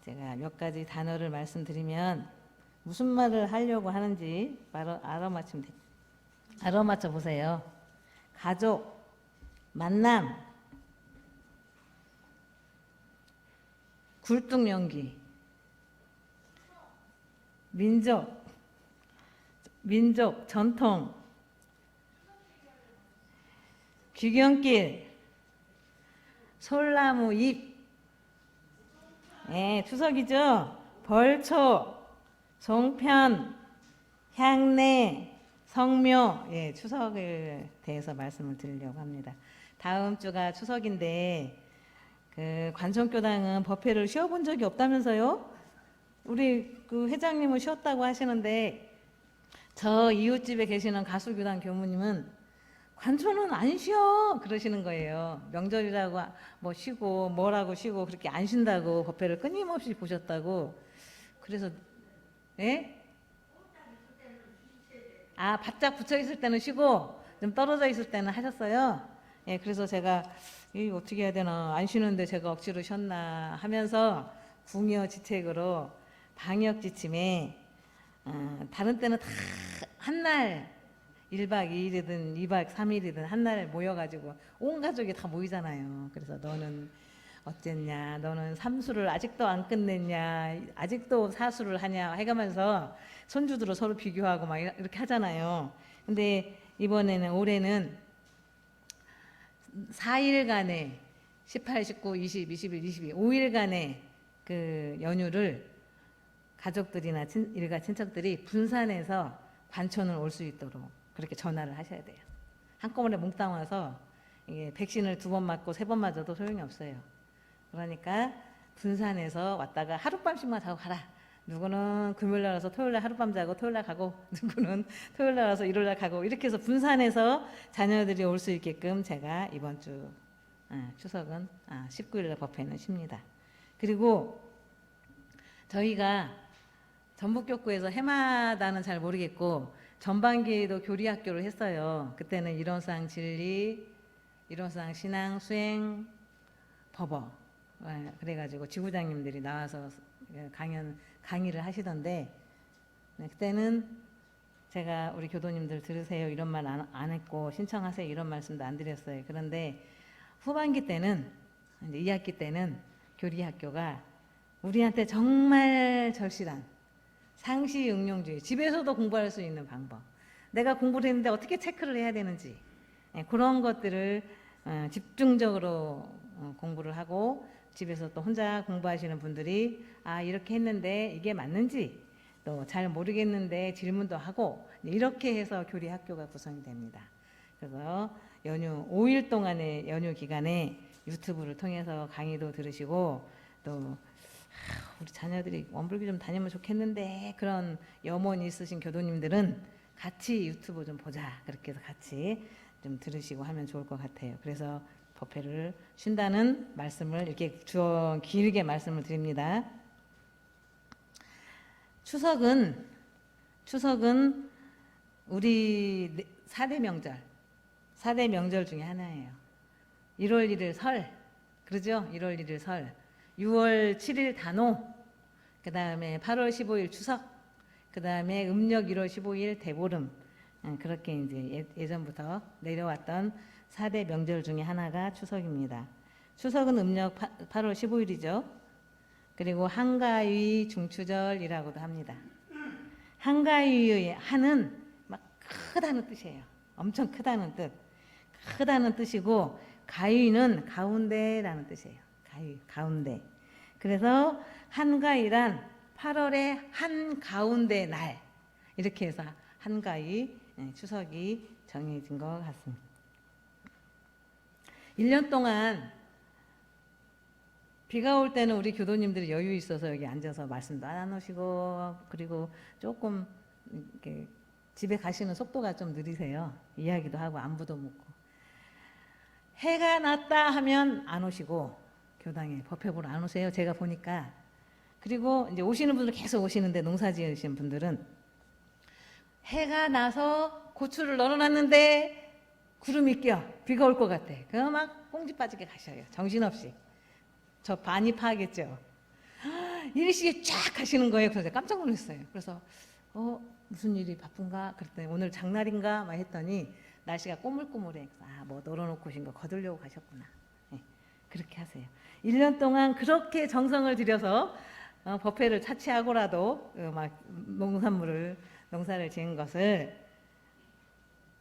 제가 몇 가지 단어를 말씀드리면 무슨 말을 하려고 하는지 바로 알아맞혀 보세요. 가족, 만남, 굴뚝연기, 민족, 전통, 귀경길, 솔나무 잎, 예, 추석이죠. 벌초, 송편, 향내, 성묘, 예, 추석에 대해서 말씀을 드리려고 합니다. 다음 주가 추석인데 그 관성교당은 법회를 쉬어본 적이 없다면서요? 우리 그 회장님은 쉬었다고 하시는데 저 이웃집에 계시는 가수교당 교무님은 관초는 안 쉬어 그러시는 거예요. 명절이라고 뭐 쉬고 뭐라고 쉬고 그렇게 안 쉰다고 법회를 끊임없이 보셨다고. 그래서 예? 아, 바짝 붙여 있을 때는 쉬고 좀 떨어져 있을 때는 하셨어요. 예, 그래서 제가 이 어떻게 해야 되나 안 쉬는데 제가 억지로 쉬었나 하면서 궁여지책으로 방역 지침에 다른 때는 다 한날 1박 2일이든 2박 3일이든 한날 모여가지고 온 가족이 다 모이잖아요. 그래서 너는 어쨌냐, 너는 삼수를 아직도 안 끝냈냐, 아직도 사수를 하냐 해가면서 손주들을 서로 비교하고 막 이렇게 하잖아요. 근데 올해는 4일간의 18, 19, 20, 21, 22, 5일간의 그 연휴를 가족들이나 일가 친척들이 분산해서 관촌을 올 수 있도록 그렇게 전화를 하셔야 돼요. 한꺼번에 몽땅 와서 이게 백신을 2번 맞고 3번 맞아도 소용이 없어요. 그러니까 분산해서 왔다가 하룻밤씩만 자고 가라. 누구는 금요일날 와서 토요일날 하룻밤 자고 토요일날 가고, 누구는 토요일날 와서 일요일날 가고, 이렇게 해서 분산해서 자녀들이 올 수 있게끔 제가 이번 주 추석은 19일날 법회는 쉽니다. 그리고 저희가 전북교구에서 해마다는 잘 모르겠고 전반기에도 교리학교를 했어요. 그때는 이론상 진리, 이론상 신앙, 수행, 법어, 그래가지고 지부장님들이 나와서 강의를 하시던데, 그때는 제가 우리 교도님들 들으세요 이런 말 안 했고 신청하세요 이런 말씀도 안 드렸어요. 그런데 후반기 때는 이제 2학기 때는 교리학교가 우리한테 정말 절실한 상시 응용주의, 집에서도 공부할 수 있는 방법, 내가 공부를 했는데 어떻게 체크를 해야 되는지, 그런 것들을 집중적으로 공부를 하고 집에서 또 혼자 공부하시는 분들이 이렇게 했는데 이게 맞는지 또 잘 모르겠는데 질문도 하고 이렇게 해서 교리 학교가 구성이 됩니다. 그래서 5일 동안의 연휴 기간에 유튜브를 통해서 강의도 들으시고 또 우리 자녀들이 원불교 좀 다니면 좋겠는데 그런 염원이 있으신 교도님들은 같이 유튜브 좀 보자. 그렇게 해서 같이 좀 들으시고 하면 좋을 것 같아요. 그래서 법회를 쉰다는 말씀을 이렇게 길게 말씀을 드립니다. 추석은 우리 4대 명절 중에 하나예요. 1월 1일 설, 그러죠? 1월 1일 설, 6월 7일 단오, 그 다음에 8월 15일 추석, 그 다음에 음력 1월 15일 대보름, 그렇게 이제 예전부터 내려왔던 4대 명절 중에 하나가 추석입니다. 추석은 음력 8월 15일이죠. 그리고 한가위 중추절이라고도 합니다. 한가위의 한은 막 크다는 뜻이에요. 엄청 크다는 뜻. 크다는 뜻이고 가위는 가운데라는 뜻이에요. 가운데. 그래서 한가위란 8월의 한가운데 날, 이렇게 해서 한가위 추석이 정해진 것 같습니다. 1년 동안 비가 올 때는 우리 교도님들이 여유 있어서 여기 앉아서 말씀도 안 하시고, 그리고 조금 이렇게 집에 가시는 속도가 좀 느리세요. 이야기도 하고 안부도 묻고. 해가 났다 하면 안 오시고 교당에 법회 보러 안 오세요. 제가 보니까. 그리고 이제 오시는 분들 계속 오시는데 농사 지으신 분들은 해가 나서 고추를 널어놨는데 구름이 껴 비가 올 것 같아. 그럼 막 꽁지 빠지게 가셔요. 정신없이. 저 많이 파겠죠. 일시에 쫙 하시는 거예요. 그래서 제가 깜짝 놀랐어요. 그래서 무슨 일이 바쁜가 그랬더니 오늘 장날인가 막 했더니 날씨가 꼬물꼬물해. 뭐 널어놓고 오신 거 거두려고 가셨구나. 네, 그렇게 하세요. 1년 동안 그렇게 정성을 들여서 법회를 차치하고라도 막 농사를 지은 것을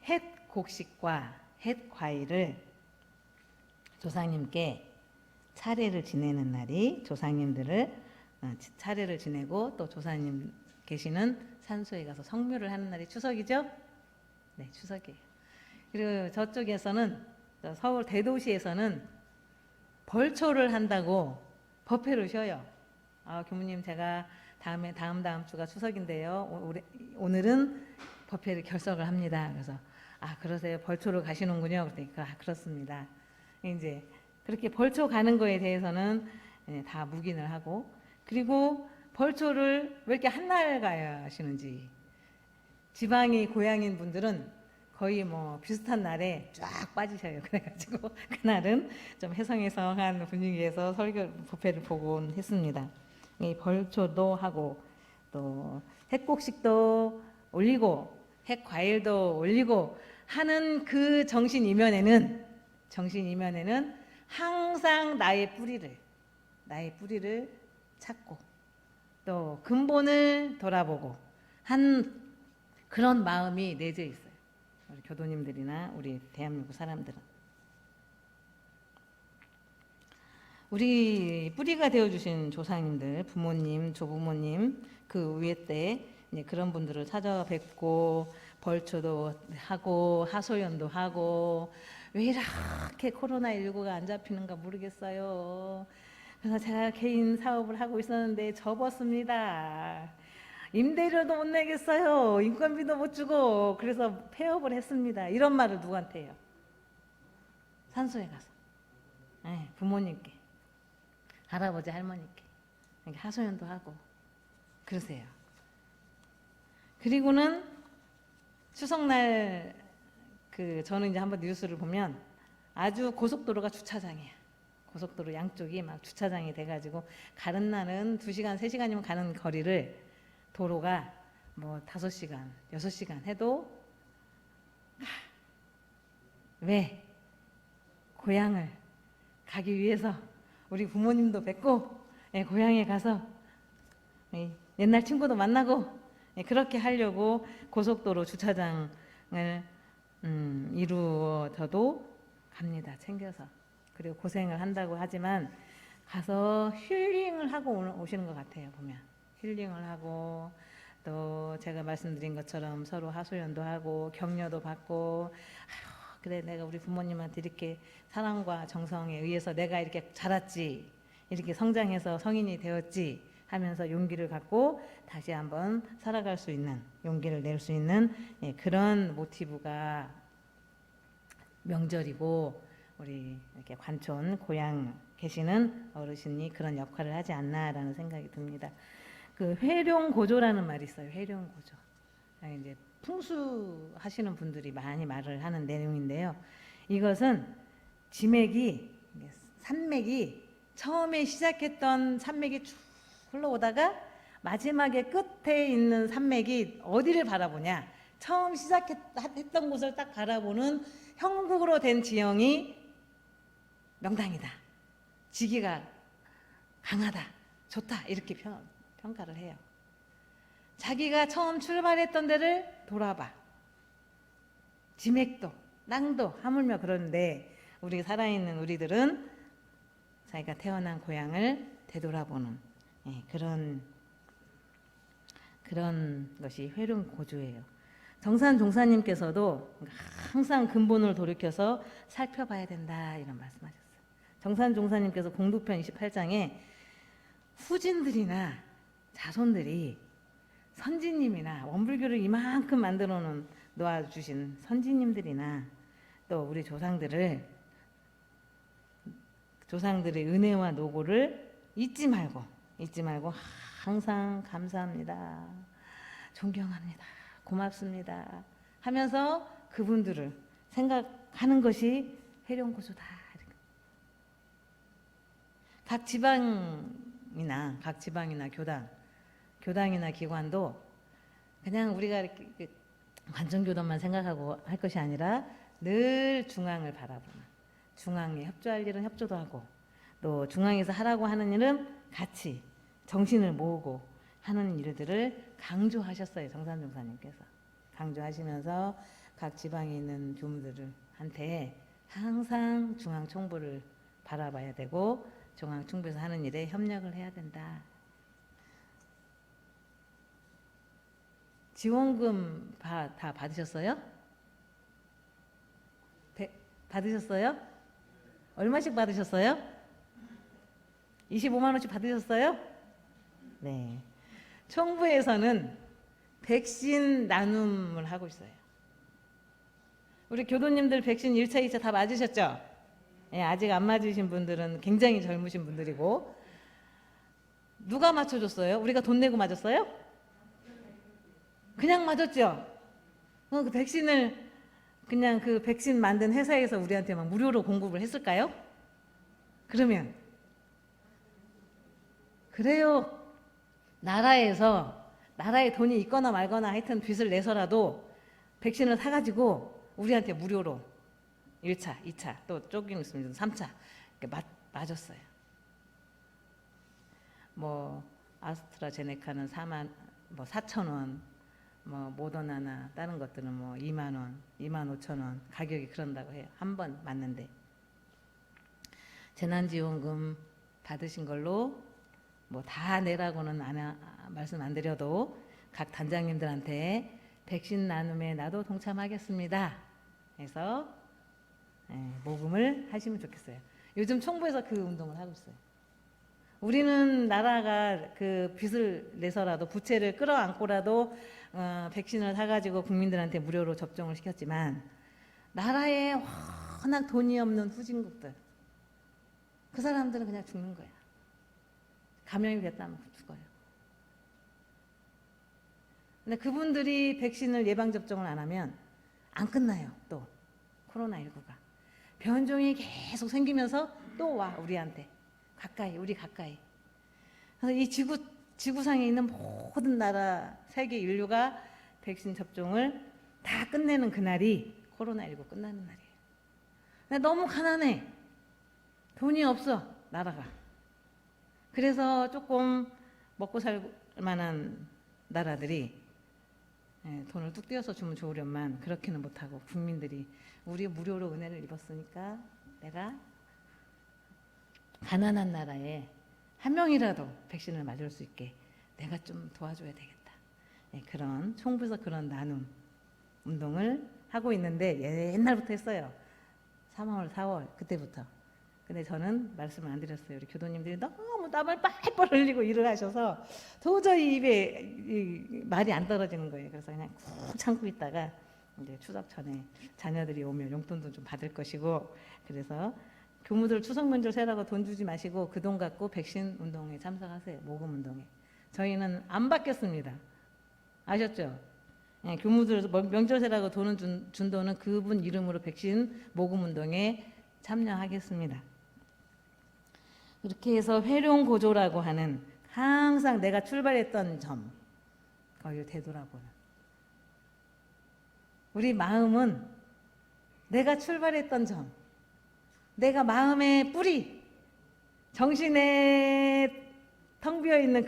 햇 곡식과 햇 과일을 조상님께 차례를 지내는 날이 조상님들을 차례를 지내고 또 조상님 계시는 산소에 가서 성묘를 하는 날이 추석이죠? 네, 추석이에요. 그리고 저쪽에서는 서울 대도시에서는 벌초를 한다고 법회를 쉬어요. 교무님 제가 다음 주가 추석인데요. 오늘은 법회를 결석을 합니다. 그래서 그러세요. 벌초를 가시는군요. 그랬더니 그렇습니다. 이제 그렇게 벌초 가는 거에 대해서는 다 묵인을 하고 그리고 벌초를 왜 이렇게 한날 가야 하시는지 지방이 고향인 분들은 거의 뭐 비슷한 날에 쫙 빠지셔요. 그래가지고 그날은 좀 해성해성한 분위기에서 법회를 보곤 했습니다. 이 벌초도 하고 또 햇곡식도 올리고 햇과일도 올리고 하는 그 정신 이면에는 항상 나의 뿌리를 찾고 또 근본을 돌아보고 한 그런 마음이 내재 있어요. 우리 교도님들이나 우리 대한민국 사람들은 우리 뿌리가 되어주신 조상님들, 부모님, 조부모님 그 위에 때 그런 분들을 찾아뵙고 벌초도 하고 하소연도 하고 왜 이렇게 코로나19가 안 잡히는가 모르겠어요. 그래서 제가 개인 사업을 하고 있었는데 접었습니다. 임대료도 못 내겠어요. 인건비도 못 주고 그래서 폐업을 했습니다. 이런 말을 누구한테 해요? 산소에 가서 부모님께 할아버지 할머니께 하소연도 하고 그러세요. 그리고는 추석날 저는 이제 한번 뉴스를 보면 아주 고속도로가 주차장이야. 고속도로 양쪽이 막 주차장이 돼가지고 가는 날은 2시간, 3시간이면 가는 거리를 도로가 뭐 5시간, 6시간 해도 왜 고향을 가기 위해서 우리 부모님도 뵙고 고향에 가서 옛날 친구도 만나고 그렇게 하려고 고속도로 주차장을 이루어져도 갑니다. 챙겨서. 그리고 고생을 한다고 하지만 가서 힐링을 하고 오시는 것 같아요. 보면 힐링을 하고 또 제가 말씀드린 것처럼 서로 하소연도 하고 격려도 받고 그래 내가 우리 부모님한테 이렇게 사랑과 정성에 의해서 내가 이렇게 자랐지 이렇게 성장해서 성인이 되었지 하면서 용기를 갖고 다시 한번 살아갈 수 있는 용기를 낼 수 있는 그런 모티브가 명절이고 우리 이렇게 관촌 고향 계시는 어르신이 그런 역할을 하지 않나라는 생각이 듭니다. 그 회룡고조라는 말이 있어요. 회룡고조. 이제 풍수 하시는 분들이 많이 말을 하는 내용인데요. 이것은 산맥이 처음에 시작했던 산맥이 쭉 흘러오다가 마지막에 끝에 있는 산맥이 어디를 바라보냐? 처음 시작했던 곳을 딱 바라보는 형국으로 된 지형이 명당이다. 지기가 강하다. 좋다. 이렇게 평가를 해요. 자기가 처음 출발했던 데를 돌아봐. 지맥도, 땅도 하물며 그런데 우리 살아있는 우리들은 자기가 태어난 고향을 되돌아보는 그런 것이 회룡고조예요. 정산 종사님께서도 항상 근본을 돌이켜서 살펴봐야 된다 이런 말씀하셨어요. 정산 종사님께서 공두편 28장에 후진들이나 자손들이 선지님이나 원불교를 이만큼 만들어 놓아주신 선지님들이나 또 우리 조상들의 은혜와 노고를 잊지 말고 항상 감사합니다. 존경합니다. 고맙습니다. 하면서 그분들을 생각하는 것이 회룡고조다. 각 지방 각 지방이나 교당이나 기관도 그냥 우리가 이렇게 관청교도만 생각하고 할 것이 아니라 늘 중앙을 바라보는, 중앙에 협조할 일은 협조도 하고 또 중앙에서 하라고 하는 일은 같이 정신을 모으고 하는 일들을 강조하셨어요. 정산종사님께서 강조하시면서 각 지방에 있는 교무들한테 항상 중앙총부를 바라봐야 되고 중앙총부에서 하는 일에 협력을 해야 된다. 지원금 다 받으셨어요? 받으셨어요? 얼마씩 받으셨어요? 25만 원씩 받으셨어요? 네. 총부에서는 백신 나눔을 하고 있어요. 우리 교도님들 백신 1차, 2차 다 맞으셨죠? 네, 아직 안 맞으신 분들은 굉장히 젊으신 분들이고. 누가 맞춰줬어요? 우리가 돈 내고 맞았어요? 그냥 맞았죠? 그 백신을 그냥 그 백신 만든 회사에서 우리한테 막 무료로 공급을 했을까요? 그러면 그래요. 나라에 돈이 있거나 말거나 하여튼 빚을 내서라도 백신을 사가지고 우리한테 무료로 1차, 2차 또 조금 있으면 3차 이렇게 맞았어요. 뭐 아스트라제네카는 4,000원, 뭐 모더나나 다른 것들은 뭐 2만 원, 2만 5천 원 가격이 그런다고 해요. 한 번 맞는데. 재난지원금 받으신 걸로 뭐 다 내라고는 말씀 안 드려도 각 단장님들한테 백신 나눔에 나도 동참하겠습니다. 해서 모금을 하시면 좋겠어요. 요즘 총부에서 그 운동을 하고 있어요. 우리는 나라가 그 빚을 내서라도 부채를 끌어안고라도 백신을 사가지고 국민들한테 무료로 접종을 시켰지만 나라에 워낙 돈이 없는 후진국들 그 사람들은 그냥 죽는 거야. 감염이 됐다면 죽어요. 근데 그분들이 백신을 예방접종을 안 하면 안 끝나요. 또 코로나19가 변종이 계속 생기면서 또 와 우리한테 우리 가까이. 그래서 이 지구상에 있는 모든 나라 세계 인류가 백신 접종을 다 끝내는 그날이 코로나19 끝나는 날이에요. 근데 너무 가난해. 돈이 없어 나라가. 그래서 조금 먹고 살 만한 나라들이 돈을 뚝 떼어서 주면 좋으련만 그렇게는 못하고 국민들이 우리 무료로 은혜를 입었으니까 내가 가난한 나라에 한 명이라도 백신을 맞을 수 있게 내가 좀 도와줘야 되겠다. 그런 총부에서 그런 나눔 운동을 하고 있는데 옛날부터 했어요. 3월, 4월 그때부터. 근데 저는 말씀을 안 드렸어요. 우리 교도님들이 너무 땀을 뻘뻘 흘리고 일을 하셔서 도저히 입에 말이 안 떨어지는 거예요. 그래서 그냥 꾹 참고 있다가 이제 추석 전에 자녀들이 오면 용돈도 좀 받을 것이고 그래서 교무들 추석 명절 세라고 돈 주지 마시고 그 돈 갖고 백신 운동에 참석하세요. 모금 운동에. 저희는 안 받겠습니다. 아셨죠? 교무들 명절 세라고 돈을 준 돈은 그분 이름으로 백신 모금 운동에 참여하겠습니다. 이렇게 해서 회룡고조라고 하는 항상 내가 출발했던 점 거기를 되돌아보는 우리 마음은 내가 출발했던 점 내가 마음의 뿌리 정신에 텅 비어있는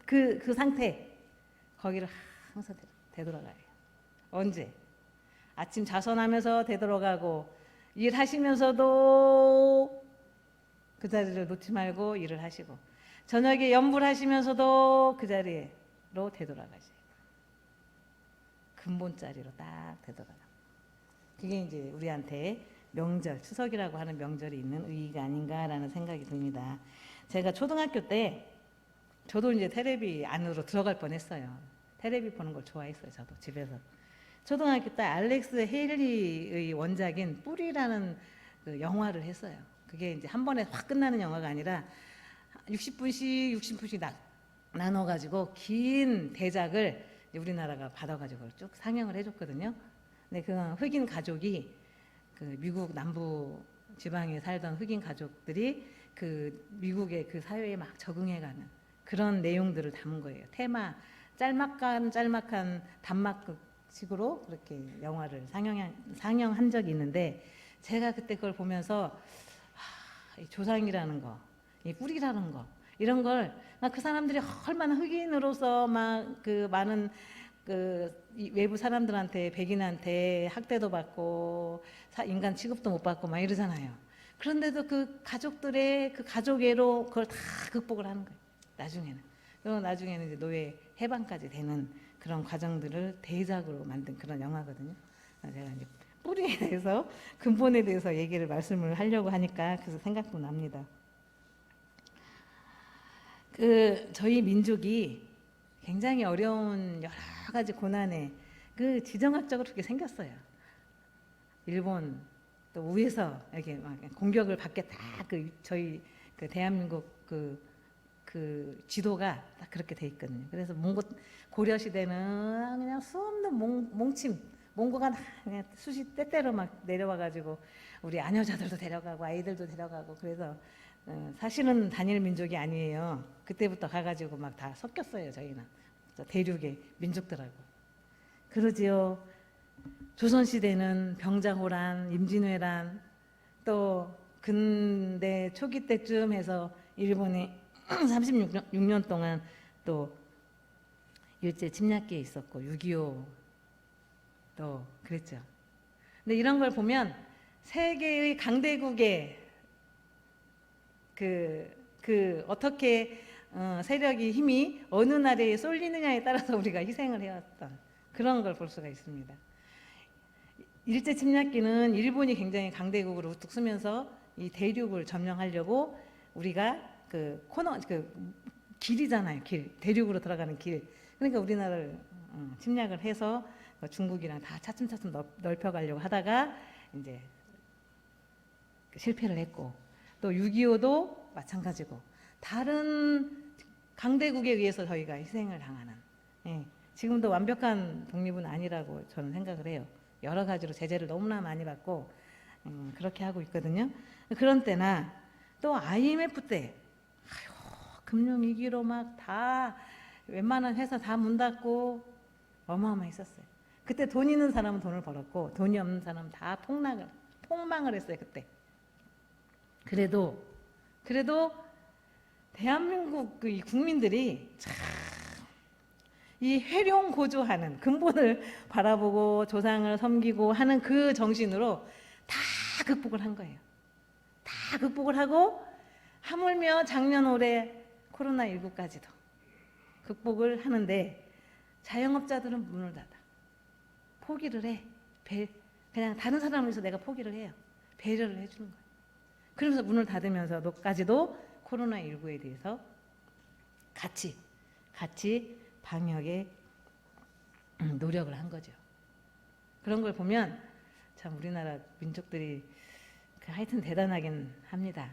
그 상태 거기를 항상 되돌아가요. 언제? 아침 자선하면서 되돌아가고 일하시면서도 그 자리를 놓지 말고 일을 하시고 저녁에 염불하시면서도 그 자리로 되돌아가시고 근본 자리로 딱 되돌아가. 그게 이제 우리한테 명절, 추석이라고 하는 명절이 있는 의의가 아닌가라는 생각이 듭니다. 제가 초등학교 때 저도 이제 테레비 안으로 들어갈 뻔했어요. 테레비 보는 걸 좋아했어요. 저도 집에서. 초등학교 때 알렉스 헤일리의 원작인 뿔이라는 그 영화를 했어요. 그게 이제 한 번에 확 끝나는 영화가 아니라 60분씩 나눠가지고 긴 대작을 우리나라가 받아가지고 쭉 상영을 해줬거든요. 근데 그 흑인 가족이 그 미국 남부 지방에 살던 흑인 가족들이 그 미국의 그 사회에 막 적응해가는 그런 내용들을 담은 거예요. 테마 짤막한 단막극식으로 그렇게 영화를 상영한 적이 있는데 제가 그때 그걸 보면서 이 조상이라는 거, 이 뿌리라는 거 이런 걸 그 사람들이 얼마나 흑인으로서 막 그 많은 이 외부 사람들한테 백인한테 학대도 받고 인간 취급도 못 받고 막 이러잖아요. 그런데도 그 가족들의 그 가족애로 그걸 다 극복을 하는 거예요. 나중에는. 그리고 나중에는 이제 노예 해방까지 되는 그런 과정들을 대작으로 만든 그런 영화거든요. 제가 이제 뿌리에 대해서 근본에 대해서 말씀을 하려고 하니까 그래서 생각도 납니다. 저희 민족이 굉장히 어려운 여러 가지 고난에 지정학적으로 그렇게 생겼어요. 일본 또 위에서 이렇게 막 공격을 받겠다. 저희 대한민국 지도가 딱 그렇게 돼 있거든요. 그래서 고려 시대는 그냥 수없는 몽침, 몽고가 그냥 수시 때때로 막 내려와가지고 우리 아녀자들도 데려가고 아이들도 데려가고 그래서 사실은 단일 민족이 아니에요. 그때부터 가가지고 막 다 섞였어요. 저희는 대륙의 민족들하고. 그러지요. 조선시대는 병자호란, 임진왜란, 또 근대 초기 때쯤 해서 일본이 36년 동안 또 일제 침략기에 있었고 6.25 또 그랬죠. 근데 이런 걸 보면 세계의 강대국의 어떻게 세력이 힘이 어느 나라에 쏠리느냐에 따라서 우리가 희생을 해왔던 그런 걸 볼 수가 있습니다. 일제 침략기는 일본이 굉장히 강대국으로 우뚝 서면서 이 대륙을 점령하려고 우리가 길이잖아요. 대륙으로 들어가는 길. 그러니까 우리나라를 침략을 해서 중국이랑 다 차츰차츰 넓혀가려고 하다가 이제 실패를 했고 또 6.25도 마찬가지고 다른 강대국에 의해서 저희가 희생을 당하는 지금도 완벽한 독립은 아니라고 저는 생각을 해요. 여러 가지로 제재를 너무나 많이 받고 그렇게 하고 있거든요. 그런 때나 또 IMF 때 금융위기로 막 다 웬만한 회사 다 문 닫고 어마어마했었어요. 그때 돈 있는 사람은 돈을 벌었고 돈이 없는 사람은 다 폭망을 했어요. 그때. 그래도 대한민국 국민들이 참 이 회룡고조하는 근본을 바라보고 조상을 섬기고 하는 그 정신으로 다 극복을 한 거예요. 다 극복을 하고 하물며 작년 올해 코로나19까지도 극복을 하는데 자영업자들은 문을 닫아. 포기를 해. 그냥 다른 사람을 위해서 내가 포기를 해요. 배려를 해주는 거예요. 그러면서 문을 닫으면서까지도 코로나19에 대해서 같이 방역에 노력을 한 거죠. 그런 걸 보면 참 우리나라 민족들이 하여튼 대단하긴 합니다.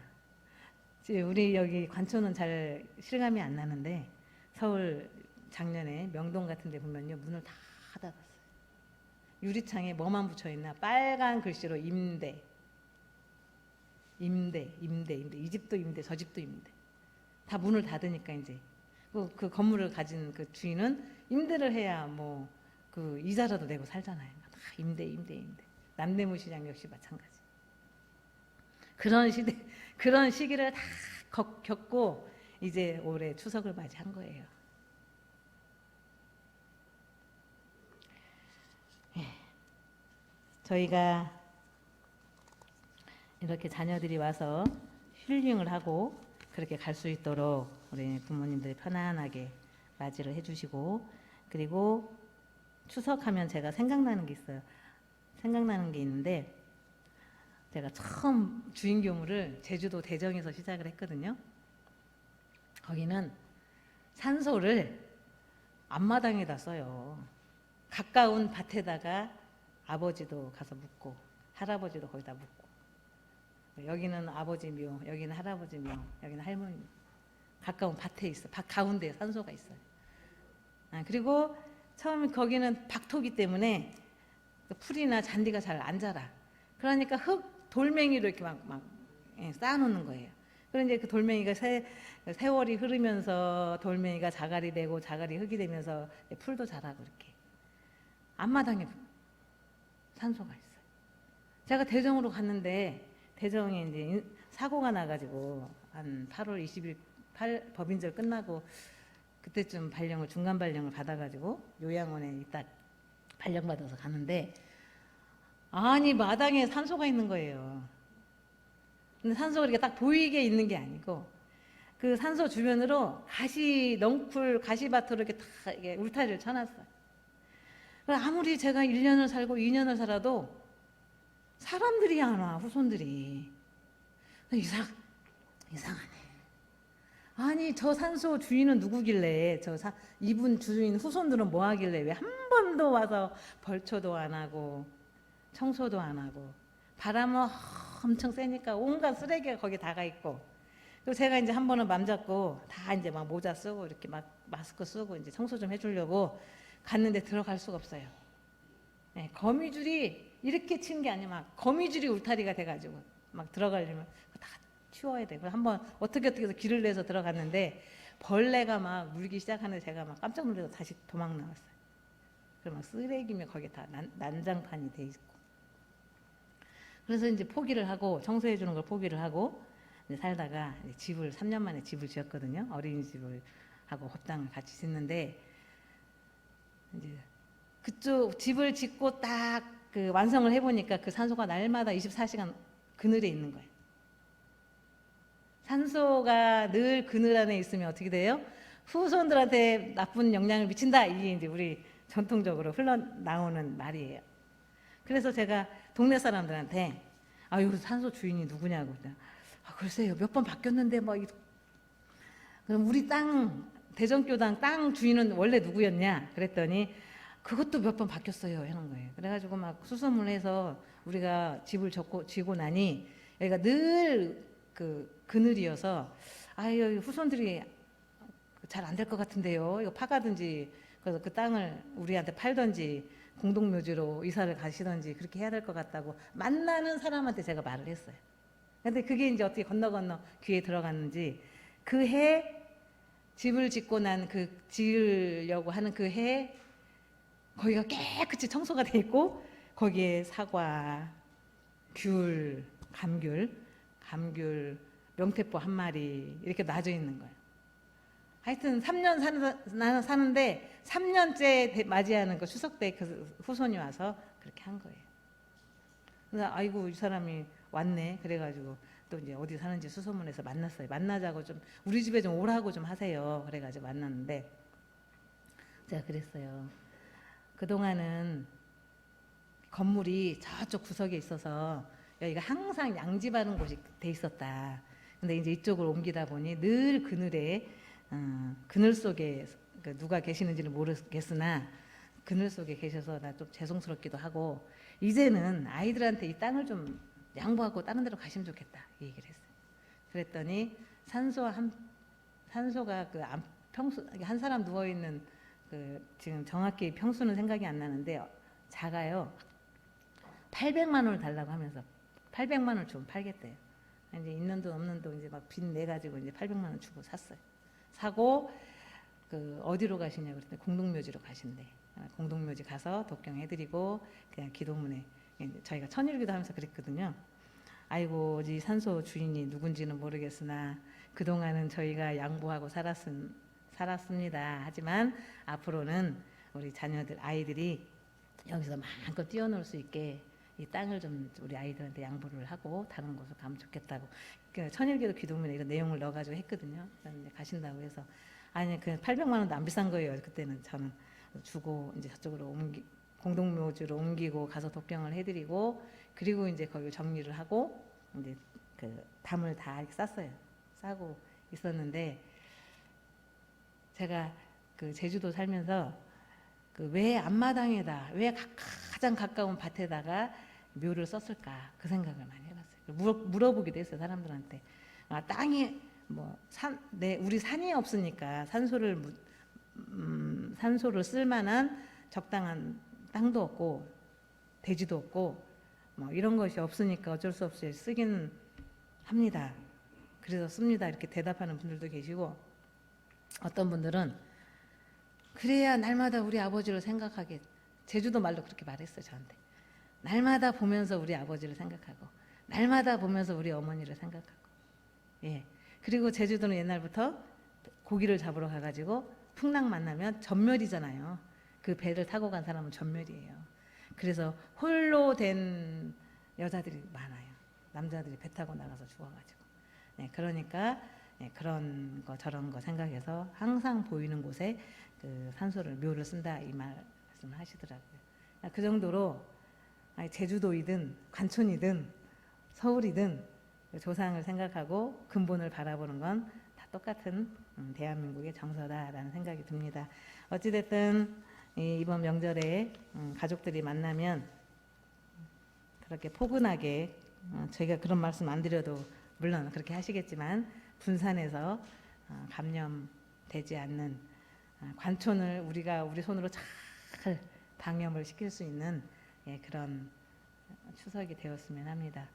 우리 여기 관촌은 잘 실감이 안 나는데 서울 작년에 명동 같은 데 보면요. 문을 다 닫았어요. 유리창에 뭐만 붙여 있나 빨간 글씨로 임대. 이 집도 임대, 저 집도 임대. 다 문을 닫으니까 이제 그 건물을 가진 그 주인은 임대를 해야 그 이자라도 내고 살잖아요. 다 임대. 남대문 시장 역시 마찬가지. 그런 시기를 다 겪고 이제 올해 추석을 맞이한 거예요. 저희가 이렇게 자녀들이 와서 힐링을 하고 그렇게 갈 수 있도록 우리 부모님들이 편안하게 맞이를 해주시고 그리고 추석하면 제가 생각나는 게 있어요. 생각나는 게 있는데 제가 처음 주인교무를 제주도 대정에서 시작을 했거든요. 거기는 산소를 앞마당에다 써요. 가까운 밭에다가 아버지도 가서 묻고 할아버지도 거기다 묻고 여기는 아버지 묘, 여기는 할아버지 묘, 여기는 할머니 묘. 가까운 밭에 있어. 밭 가운데에 산소가 있어요. 그리고 처음 거기는 박토기 때문에 풀이나 잔디가 잘 안 자라. 그러니까 돌멩이로 이렇게 막 쌓아놓는 거예요. 그런 이제 그 돌멩이가 세월이 흐르면서 돌멩이가 자갈이 되고 자갈이 흙이 되면서 풀도 자라고 이렇게 앞마당에 산소가 있어요. 제가 대정으로 갔는데 대정에 이제 사고가 나가지고 한 8월 20일 법인절 끝나고 그때쯤 중간 발령을 받아가지고 요양원에 있다 발령받아서 가는데 아니 마당에 산소가 있는 거예요. 근데 산소가 이렇게 딱 보이게 있는 게 아니고 그 산소 주변으로 넝쿨 가시밭으로 이렇게 다 이게 울타리를 쳐놨어요. 아무리 제가 1년을 살고 2년을 살아도 사람들이 안 와, 후손들이. 이상하네. 아니 저 산소 주인은 누구길래 이분 주인 후손들은 뭐 하길래 왜 한 번도 와서 벌초도 안 하고 청소도 안 하고 바람은 엄청 세니까 온갖 쓰레기가 거기 다가 있고 그리고 제가 이제 한 번은 맘 잡고 다 이제 막 모자 쓰고 이렇게 막 마스크 쓰고 이제 청소 좀 해주려고 갔는데 들어갈 수가 없어요. 네, 거미줄이 이렇게 친 게 아니라 막 거미줄이 울타리가 돼가지고 막 들어가려면 다 치워야 돼. 한번 어떻게 해서 길을 내서 들어갔는데 벌레가 막 물기 시작하는데 제가 막 깜짝 놀라서 다시 도망 나왔어요. 그러면 쓰레기면 거기 다 난장판이 돼 있고. 그래서 이제 포기를 하고 청소해 주는 걸 포기를 하고 이제 살다가 이제 3년 만에 집을 지었거든요. 어린이집을 하고 법당을 같이 짓는데 이제 그쪽 집을 짓고 딱 그 완성을 해보니까 그 산소가 날마다 24시간 그늘에 있는 거예요. 산소가 늘 그늘 안에 있으면 어떻게 돼요? 후손들한테 나쁜 영향을 미친다. 이게 이제 우리 전통적으로 흘러나오는 말이에요. 그래서 제가 동네 사람들한테 여기 산소 주인이 누구냐고. 글쎄요, 몇 번 바뀌었는데 그럼 우리 대전교당 땅 주인은 원래 누구였냐? 그랬더니 그것도 몇 번 바뀌었어요 하는 거예요. 그래가지고 막 수소문해서 우리가 집을 지고 나니 여기가 늘 그늘이어서 여기 후손들이 잘 안 될 것 같은데요. 이거 파가든지 그래서 그 땅을 우리한테 팔든지 공동묘지로 이사를 가시든지 그렇게 해야 될 것 같다고 만나는 사람한테 제가 말을 했어요. 근데 그게 이제 어떻게 건너 귀에 들어갔는지 그 해 집을 짓고 난 지으려고 하는 그 해 거기가 깨끗이 청소가 돼 있고 거기에 사과, 귤, 감귤, 명태포 한 마리 이렇게 놔져 있는 거예요. 하여튼 3년 사는데 3년째 맞이하는 그 추석 때 그 후손이 와서 그렇게 한 거예요. 그래서 아이고 이 사람이 왔네. 그래가지고 또 이제 어디 사는지 수소문해서 만났어요. 만나자고 좀 우리 집에 좀 오라고 좀 하세요. 그래가지고 만났는데 제가 그랬어요. 그동안은 건물이 저쪽 구석에 있어서 여기가 항상 양지바른 곳이 돼 있었다. 근데 이제 이쪽으로 옮기다 보니 늘 그늘에 그늘 속에 누가 계시는지는 모르겠으나 그늘 속에 계셔서 나 좀 죄송스럽기도 하고 이제는 아이들한테 이 땅을 좀 양보하고 다른 데로 가시면 좋겠다 이 얘기를 했어요. 그랬더니 산소가 한 사람 누워 있는 지금 정확히 평수는 생각이 안 나는데 작아요. 800만 원을 달라고 하면서 800만 원을 주면 팔겠대요. 이제 있는 돈 없는 돈 이제 막 빚 내 가지고 이제 800만 원 주고 샀어요. 사고 어디로 가시냐 그랬더니 공동묘지로 가신대. 공동묘지 가서 독경해드리고 그냥 기도문에 저희가 천일기도 하면서 그랬거든요. 아이고 이 산소 주인이 누군지는 모르겠으나 그동안은 저희가 양보하고 살았습니다. 하지만 앞으로는 우리 아이들이 여기서 마음껏 뛰어놀 수 있게 이 땅을 좀 우리 아이들한테 양보를 하고 다른 곳으로 가면 좋겠다고 천일기도 기도문에 이런 내용을 넣어가지고 했거든요. 가신다고 해서 아니 그 800만 원도 안 비싼 거예요. 그때는 저는 주고 이제 저쪽으로 공동묘지로 옮기고 가서 독경을 해드리고 그리고 이제 거기 정리를 하고 이제 담을 다 이렇게 쌌어요. 싸고 있었는데 제가 제주도 살면서 왜 앞마당에다 왜 가장 가까운 밭에다가 묘를 썼을까 그 생각을 많이 해봤어요. 물어보기도 했어요 사람들한테. 땅이 우리 산이 없으니까 산소를 쓸만한 적당한 땅도 없고 대지도 없고 이런 것이 없으니까 어쩔 수 없이 쓰기는 합니다. 그래서 씁니다. 이렇게 대답하는 분들도 계시고, 어떤 분들은 그래야 날마다 우리 아버지를 생각하게, 제주도 말로 그렇게 말했어요, 저한테. 날마다 보면서 우리 아버지를 생각하고, 날마다 보면서 우리 어머니를 생각하고. 예. 그리고 제주도는 옛날부터 고기를 잡으러 가가지고 풍랑 만나면 전멸이잖아요. 그 배를 타고 간 사람은 전멸이에요. 그래서 홀로 된 여자들이 많아요. 남자들이 배 타고 나가서 죽어가지고. 네, 그러니까 그런 거 저런 거 생각해서 항상 보이는 곳에 그 산소를 묘를 쓴다 이 말씀을 하시더라고요. 그 정도로 제주도이든 관촌이든 서울이든 조상을 생각하고 근본을 바라보는 건 다 똑같은 대한민국의 정서다라는 생각이 듭니다. 어찌됐든 이번 명절에 가족들이 만나면 그렇게 포근하게, 저희가 그런 말씀 안 드려도 물론 그렇게 하시겠지만, 분산해서 감염되지 않는 관촌을 우리가 우리 손으로 잘 방염을 시킬 수 있는 그런 추석이 되었으면 합니다.